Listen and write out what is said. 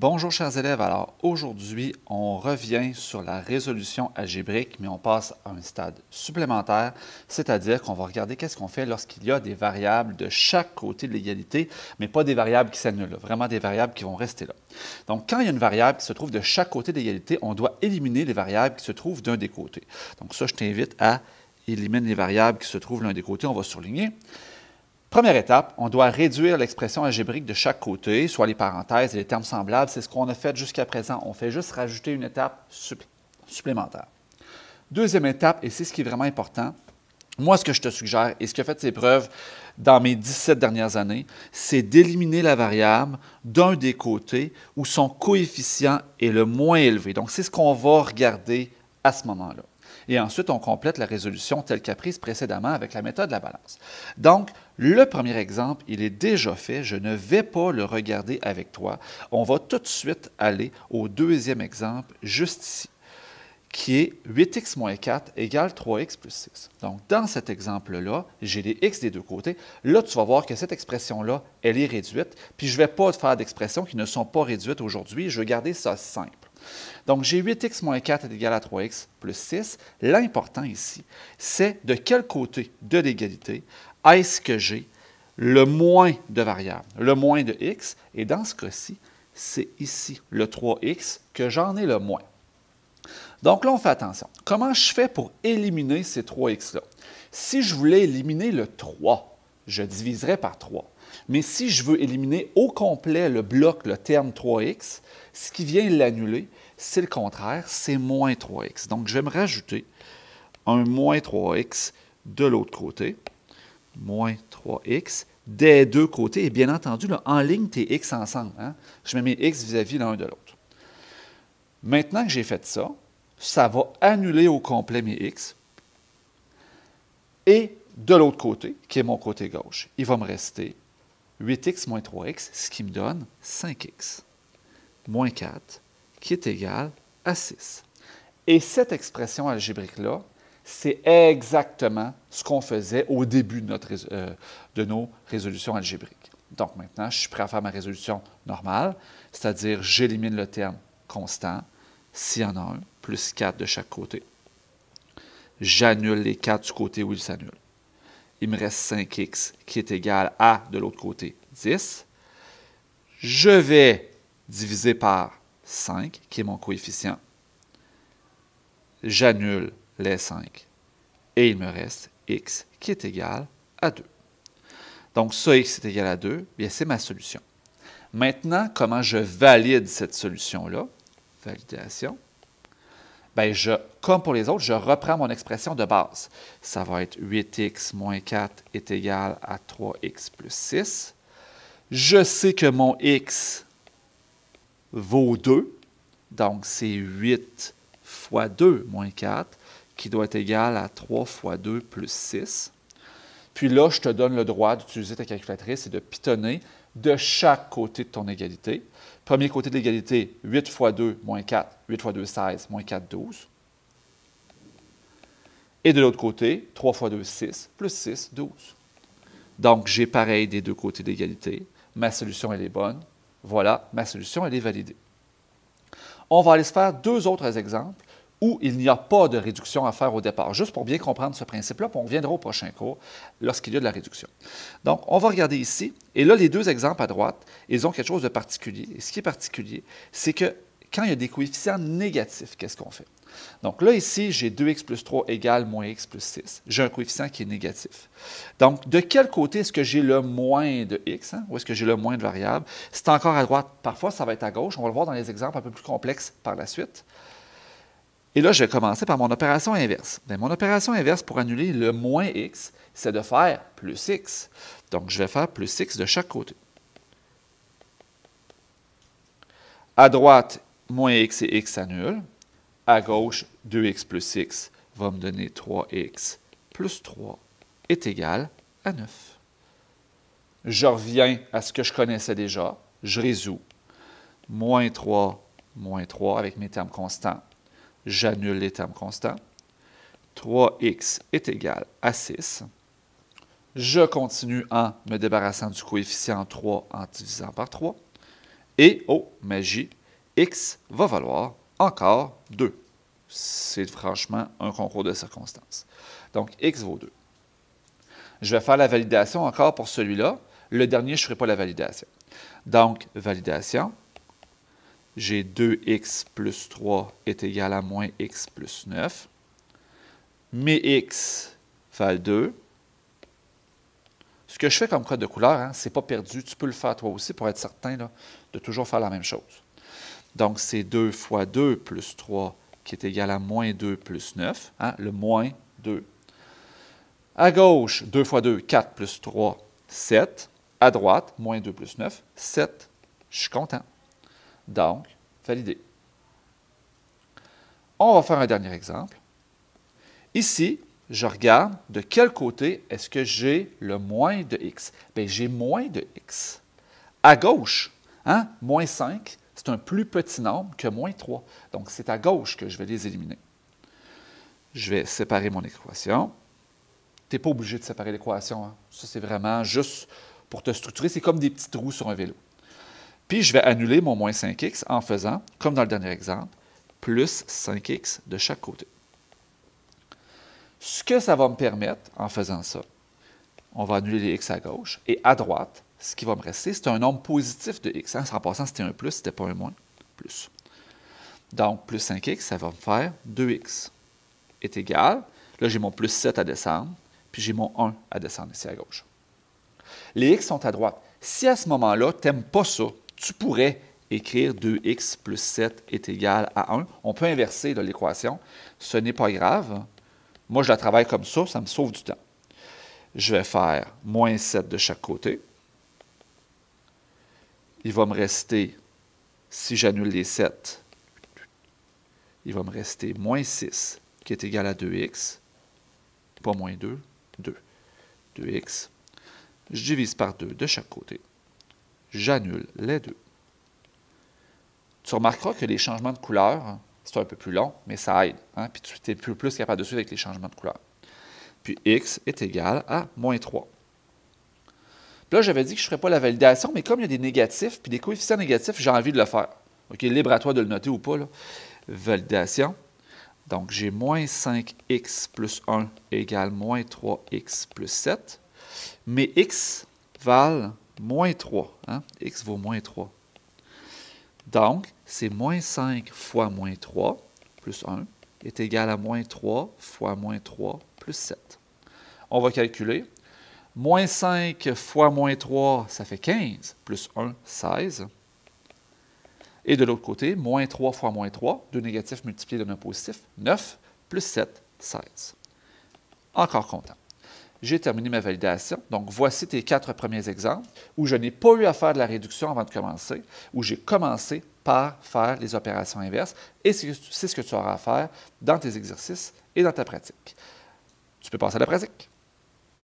Bonjour chers élèves, alors aujourd'hui on revient sur la résolution algébrique mais on passe à un stade supplémentaire, c'est-à-dire qu'on va regarder qu'est-ce qu'on fait lorsqu'il y a des variables de chaque côté de l'égalité, mais pas des variables qui s'annulent, vraiment des variables qui vont rester là. Donc quand il y a une variable qui se trouve de chaque côté de l'égalité, on doit éliminer les variables qui se trouvent d'un des côtés. Donc ça je t'invite à éliminer les variables qui se trouvent l'un des côtés, on va surligner. Première étape, on doit réduire l'expression algébrique de chaque côté, soit les parenthèses et les termes semblables. C'est ce qu'on a fait jusqu'à présent. On fait juste rajouter une étape supplémentaire. Deuxième étape, et c'est ce qui est vraiment important, moi, ce que je te suggère, et ce qui a fait ses preuves dans mes 17 dernières années, c'est d'éliminer la variable d'un des côtés où son coefficient est le moins élevé. Donc, c'est ce qu'on va regarder à ce moment-là. Et ensuite, on complète la résolution telle qu'apprise précédemment avec la méthode de la balance. Donc, le premier exemple, il est déjà fait. Je ne vais pas le regarder avec toi. On va tout de suite aller au deuxième exemple, juste ici, qui est 8x moins 4 égale 3x plus 6. Donc, dans cet exemple-là, j'ai les x des deux côtés. Là, tu vas voir que cette expression-là, elle est réduite. Puis, je ne vais pas faire d'expressions qui ne sont pas réduites aujourd'hui. Je vais garder ça simple. Donc, j'ai 8x moins 4 est égal à 3x plus 6. L'important ici, c'est de quel côté de l'égalité est-ce que j'ai le moins de variables, le moins de x. Et dans ce cas-ci, c'est ici, le 3x, que j'en ai le moins. Donc là, on fait attention. Comment je fais pour éliminer ces 3x-là? Si je voulais éliminer le 3, je diviserais par 3. Mais si je veux éliminer au complet le bloc, le terme 3x, ce qui vient l'annuler, c'est le contraire, c'est moins 3x. Donc, je vais me rajouter un moins 3x de l'autre côté. Moins 3x des deux côtés. Et bien entendu, là, en ligne tes x ensemble. Hein? Je mets mes x vis-à-vis l'un de l'autre. Maintenant que j'ai fait ça, ça va annuler au complet mes x. Et de l'autre côté, qui est mon côté gauche, il va me rester 8x moins 3x, ce qui me donne 5x moins 4, qui est égal à 6. Et cette expression algébrique-là, c'est exactement ce qu'on faisait au début de nos résolutions algébriques. Donc maintenant, je suis prêt à faire ma résolution normale, c'est-à-dire j'élimine le terme constant, s'il y en a un, plus 4 de chaque côté. J'annule les 4 du côté où ils s'annulent. Il me reste 5x qui est égal à, de l'autre côté, 10. Je vais diviser par 5, qui est mon coefficient. J'annule les 5. Et il me reste x qui est égal à 2. Donc, ça, x est égal à 2, bien c'est ma solution. Maintenant, comment je valide cette solution-là? Validation. Bien, comme pour les autres, je reprends mon expression de base. Ça va être 8x moins 4 est égal à 3x plus 6. Je sais que mon x vaut 2, donc c'est 8 fois 2 moins 4, qui doit être égal à 3 fois 2 plus 6. Puis là, je te donne le droit d'utiliser ta calculatrice et de pitonner de chaque côté de ton égalité. Premier côté de l'égalité, 8 fois 2 moins 4, 8 fois 2, 16, moins 4, 12. Et de l'autre côté, 3 fois 2, 6, plus 6, 12. Donc, j'ai pareil des deux côtés de l'égalité. Ma solution, elle est bonne. Voilà, ma solution, elle est validée. On va aller se faire deux autres exemples où il n'y a pas de réduction à faire au départ, juste pour bien comprendre ce principe-là, puis on reviendra au prochain cours lorsqu'il y a de la réduction. Donc, on va regarder ici, et là, les deux exemples à droite, ils ont quelque chose de particulier. Et ce qui est particulier, c'est que quand il y a des coefficients négatifs, qu'est-ce qu'on fait? Donc là, ici, j'ai 2x plus 3 égale moins x plus 6. J'ai un coefficient qui est négatif. Donc, de quel côté est-ce que j'ai le moins de x? Hein? Où est-ce que j'ai le moins de variables? C'est encore à droite. Parfois, ça va être à gauche. On va le voir dans les exemples un peu plus complexes par la suite. Et là, je vais commencer par mon opération inverse. Bien, mon opération inverse pour annuler le moins x, c'est de faire plus x. Donc, je vais faire plus x de chaque côté. À droite, moins x et x s'annulent. À gauche, 2x plus x va me donner 3x plus 3 est égal à 9. Je reviens à ce que je connaissais déjà. Je résous. Moins 3 avec mes termes constants. J'annule les termes constants. 3x est égal à 6. Je continue en me débarrassant du coefficient 3 en divisant par 3. Et, oh, magie, x va valoir encore 2. C'est franchement un concours de circonstances. Donc, x vaut 2. Je vais faire la validation encore pour celui-là. Le dernier, je ne ferai pas la validation. Donc, validation. J'ai 2x plus 3 est égal à moins x plus 9. Mes x valent 2. Ce que je fais comme code de couleur, hein, ce n'est pas perdu. Tu peux le faire toi aussi pour être certain là, de toujours faire la même chose. Donc, c'est 2 fois 2 plus 3 qui est égal à moins 2 plus 9. Hein, le moins 2. À gauche, 2 fois 2, 4 plus 3, 7. À droite, moins 2 plus 9, 7. Je suis content. Donc, validé. On va faire un dernier exemple. Ici, je regarde de quel côté est-ce que j'ai le moins de x. Bien, j'ai moins de x. À gauche, hein, moins 5, c'est un plus petit nombre que moins 3. Donc, c'est à gauche que je vais les éliminer. Je vais séparer mon équation. Tu n'es pas obligé de séparer l'équation. Hein. Ça, c'est vraiment juste pour te structurer. C'est comme des petits trous sur un vélo. Puis, je vais annuler mon moins 5x en faisant, comme dans le dernier exemple, plus 5x de chaque côté. Ce que ça va me permettre, en faisant ça, on va annuler les x à gauche. Et à droite, ce qui va me rester, c'est un nombre positif de x. Hein? En passant, c'était un plus, c'était pas un moins. Plus. Donc, plus 5x, ça va me faire 2x est égal. Là, j'ai mon plus 7 à descendre, puis j'ai mon 1 à descendre ici à gauche. Les x sont à droite. Si à ce moment-là, tu n'aimes pas ça, tu pourrais écrire 2x plus 7 est égal à 1. On peut inverser l'équation. Ce n'est pas grave. Moi, je la travaille comme ça me sauve du temps. Je vais faire moins 7 de chaque côté. Il va me rester, si j'annule les 7, il va me rester moins 6 qui est égal à 2x. Pas moins 2, 2. 2x. Je divise par 2 de chaque côté. J'annule les deux. Tu remarqueras que les changements de couleur, c'est un peu plus long, mais ça aide. Hein? Puis tu es plus capable de suivre avec les changements de couleur. Puis x est égal à moins 3. Puis là, j'avais dit que je ne ferais pas la validation, mais comme il y a des négatifs, puis des coefficients négatifs, j'ai envie de le faire. OK, libre à toi de le noter ou pas. Là. Validation. Donc, j'ai moins 5x plus 1 égale moins 3x plus 7. Mais x valent moins 3. Hein? X vaut moins 3. Donc, c'est moins 5 fois moins 3 plus 1 est égal à moins 3 fois moins 3 plus 7. On va calculer. Moins 5 fois moins 3, ça fait 15, plus 1, 16. Et de l'autre côté, moins 3 fois moins 3, deux négatifs multipliés d'un positif, 9, plus 7, 16. Encore content. J'ai terminé ma validation. Donc, voici tes 4 premiers exemples où je n'ai pas eu à faire de la réduction avant de commencer, où j'ai commencé par faire les opérations inverses. Et c'est ce que tu auras à faire dans tes exercices et dans ta pratique. Tu peux passer à la pratique.